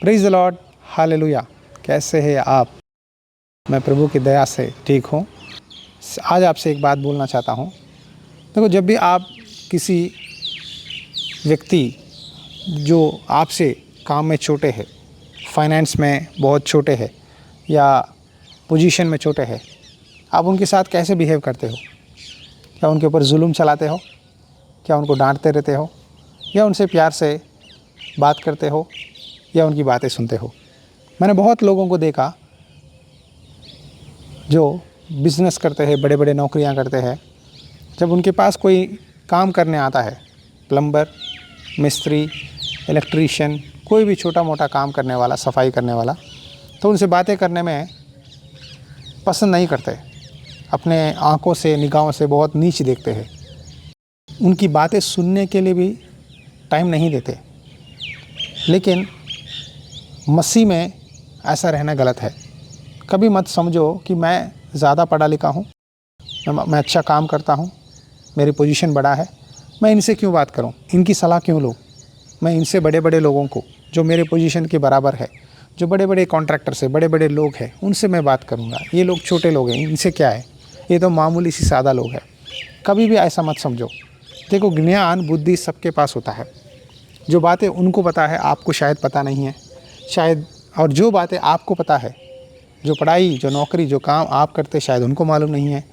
Praise the Lord, hallelujah. कैसे हैं आप? मैं प्रभु की दया से ठीक हूँ। आज आपसे एक बात बोलना चाहता हूँ। देखो, जब भी आप किसी व्यक्ति जो आपसे काम में छोटे हैं, फाइनेंस में बहुत छोटे हैं या पोजीशन में छोटे हैं, आप उनके साथ कैसे बिहेव करते हो? क्या उनके ऊपर जुल्म चलाते हो? क्या उनको डांटते रहते हो? या उनसे प्यार से बात करते हो या उनकी बातें सुनते हो? मैंने बहुत लोगों को देखा जो बिज़नेस करते हैं, बड़े बड़े नौकरियां करते हैं, जब उनके पास कोई काम करने आता है, प्लम्बर, मिस्त्री, इलेक्ट्रीशियन, कोई भी छोटा मोटा काम करने वाला, सफाई करने वाला, तो उनसे बातें करने में पसंद नहीं करते। अपने आँखों से, निगाहों से बहुत नीच देखते हैं। उनकी बातें सुनने के लिए भी टाइम नहीं देते। लेकिन मसीह में ऐसा रहना गलत है। कभी मत समझो कि मैं ज़्यादा पढ़ा लिखा हूँ, मैं अच्छा काम करता हूँ, मेरी पोजीशन बड़ा है, मैं इनसे क्यों बात करूँ, इनकी सलाह क्यों लूँ। मैं इनसे बड़े बड़े लोगों को, जो मेरे पोजीशन के बराबर है, जो बड़े बड़े कॉन्ट्रैक्टर से, बड़े बड़े लोग हैं, उनसे मैं बात करूँगा। ये लोग छोटे लोग हैं, इनसे क्या है, ये तो मामूली सी सादा लोग हैं। कभी भी ऐसा मत समझो। देखो, ज्ञान बुद्धि सबके पास होता है। जो बातें उनको पता है, आपको शायद पता नहीं है, शायद, और जो बातें आपको पता है, जो पढ़ाई, जो नौकरी, जो काम आप करते, शायद उनको मालूम नहीं है।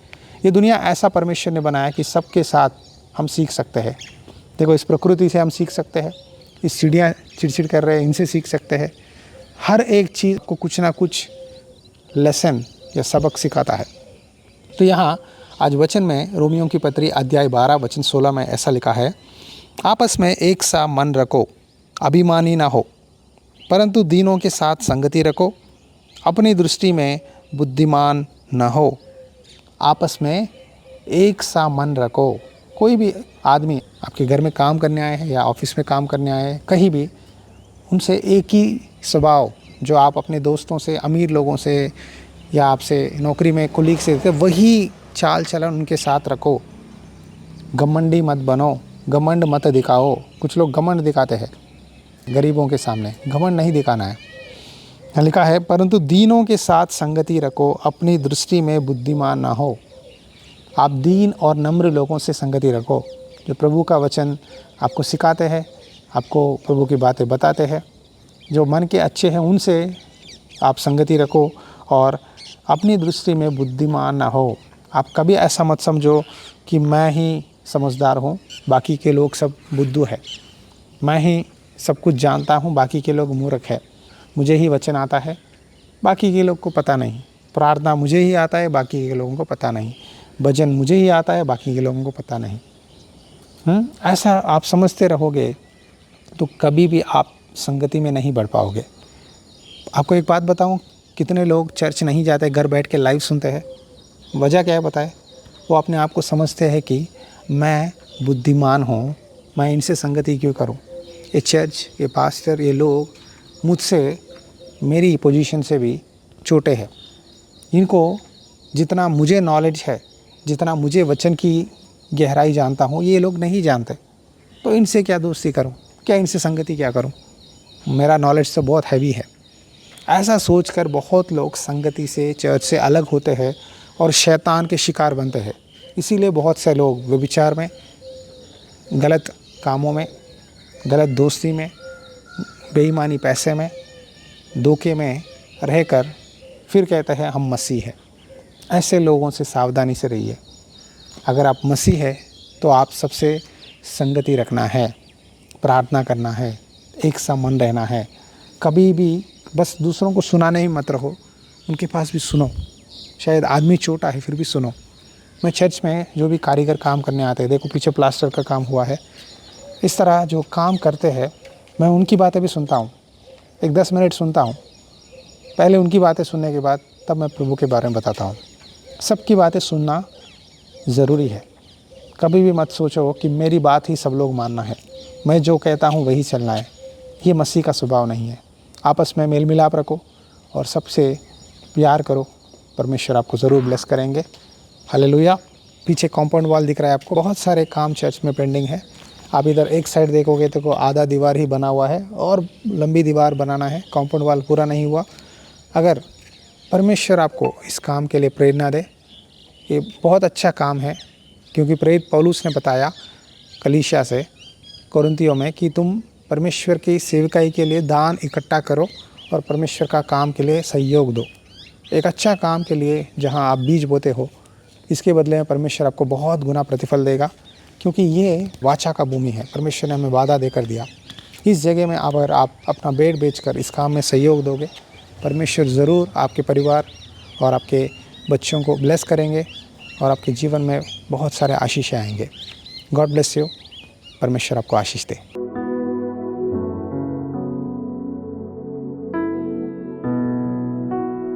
ये दुनिया ऐसा परमेश्वर ने बनाया कि सबके साथ हम सीख सकते हैं। देखो, इस प्रकृति से हम सीख सकते हैं, इस चिड़िया चिड़चिड़ कर रहे हैं, इनसे सीख सकते हैं। हर एक चीज़ को कुछ ना कुछ लेसन या सबक सिखाता है। तो यहाँ आज वचन में रोमियों की पत्री अध्याय 12 वचन 16 में ऐसा लिखा है, आपस में एक सा मन रखो, अभिमानी ना हो, परंतु दीनों के साथ संगति रखो, अपनी दृष्टि में बुद्धिमान न हो। आपस में एक सा मन रखो। कोई भी आदमी आपके घर में काम करने आए हैं या ऑफिस में काम करने आए हैं, कहीं भी, उनसे एक ही स्वभाव जो आप अपने दोस्तों से, अमीर लोगों से या आपसे नौकरी में कुलीग से, वही चाल चलन उनके साथ रखो। घमंडी मत बनो, घमंड मत दिखाओ। कुछ लोग घमंड दिखाते हैं गरीबों के सामने, घमंड नहीं दिखाना है। लिखा है, परंतु दीनों के साथ संगति रखो, अपनी दृष्टि में बुद्धिमान ना हो। आप दीन और नम्र लोगों से संगति रखो, जो प्रभु का वचन आपको सिखाते हैं, आपको प्रभु की बातें बताते हैं, जो मन के अच्छे हैं, उनसे आप संगति रखो और अपनी दृष्टि में बुद्धिमान ना हो। आप कभी ऐसा मत समझो कि मैं ही समझदार हूँ, बाकी के लोग सब बुद्धू है, मैं ही सब कुछ जानता हूँ, बाकी के लोग मूर्ख है, मुझे ही वचन आता है, बाकी के लोग को पता नहीं, प्रार्थना मुझे ही आता है, बाकी के लोगों को पता नहीं, भजन मुझे ही आता है, बाकी के लोगों को पता नहीं। ऐसा आप समझते रहोगे तो कभी भी आप संगति में नहीं बढ़ पाओगे। आपको एक बात बताऊं, कितने लोग चर्च नहीं जाते, घर बैठ के लाइव सुनते हैं। वजह क्या है पता है? वो अपने आप को समझते हैं कि मैं बुद्धिमान हूँ, मैं इनसे संगति क्यों करूँ। ये चर्च, ये पास्टर, ये लोग मुझसे, मेरी पोजीशन से भी छोटे हैं। इनको जितना मुझे नॉलेज है, जितना मुझे वचन की गहराई जानता हूँ, ये लोग नहीं जानते, तो इनसे क्या दोस्ती करूँ, क्या इनसे संगति क्या करूँ, मेरा नॉलेज तो बहुत हैवी है। ऐसा सोचकर बहुत लोग संगति से, चर्च से अलग होते हैं और शैतान के शिकार बनते हैं। इसीलिए बहुत से लोग व्यभिचार में, गलत कामों में, गलत दोस्ती में, बेईमानी पैसे में, धोखे में रहकर फिर कहते हैं हम मसीह हैं। ऐसे लोगों से सावधानी से रहिए। अगर आप मसीह है तो आप सबसे संगति रखना है, प्रार्थना करना है, एक सा मन रहना है। कभी भी बस दूसरों को सुनाने ही मत रहो, उनके पास भी सुनो। शायद आदमी छोटा है, फिर भी सुनो। मैं चर्च में जो भी कारीगर काम करने आते हैं, देखो पीछे प्लास्टर का काम हुआ है, इस तरह जो काम करते हैं, मैं उनकी बातें भी सुनता हूँ। एक 10 मिनट सुनता हूँ, पहले उनकी बातें सुनने के बाद तब मैं प्रभु के बारे में बताता हूँ। सबकी बातें सुनना ज़रूरी है। कभी भी मत सोचो कि मेरी बात ही सब लोग मानना है, मैं जो कहता हूँ वही चलना है। ये मसीह का स्वभाव नहीं है। आपस में मेल मिलाप रखो और सबसे प्यार करो, परमेश्वर आपको ज़रूर ब्लेस करेंगे। हालेलुया। पीछे कॉम्पाउंड वॉल दिख रहा है आपको, बहुत सारे काम चर्च में पेंडिंग है। आप इधर एक साइड देखोगे तो आधा दीवार ही बना हुआ है और लंबी दीवार बनाना है, कंपाउंड वाल पूरा नहीं हुआ। अगर परमेश्वर आपको इस काम के लिए प्रेरणा दे, ये बहुत अच्छा काम है, क्योंकि प्रेरित पौलुस ने बताया कलीसिया से कोरिन्थियों में कि तुम परमेश्वर की सेवकाई के लिए दान इकट्ठा करो और परमेश्वर का काम के लिए सहयोग दो। एक अच्छा काम के लिए जहां आप बीज बोते हो, इसके बदले में परमेश्वर आपको बहुत गुना प्रतिफल देगा, क्योंकि ये वाचा का भूमि है। परमेश्वर ने हमें वादा देकर दिया, इस जगह में अगर आप अपना बेड बेचकर इस काम में सहयोग दोगे, परमेश्वर ज़रूर आपके परिवार और आपके बच्चों को ब्लेस करेंगे और आपके जीवन में बहुत सारे आशीष आएंगे। God bless you. परमेश्वर आपको आशीष दे।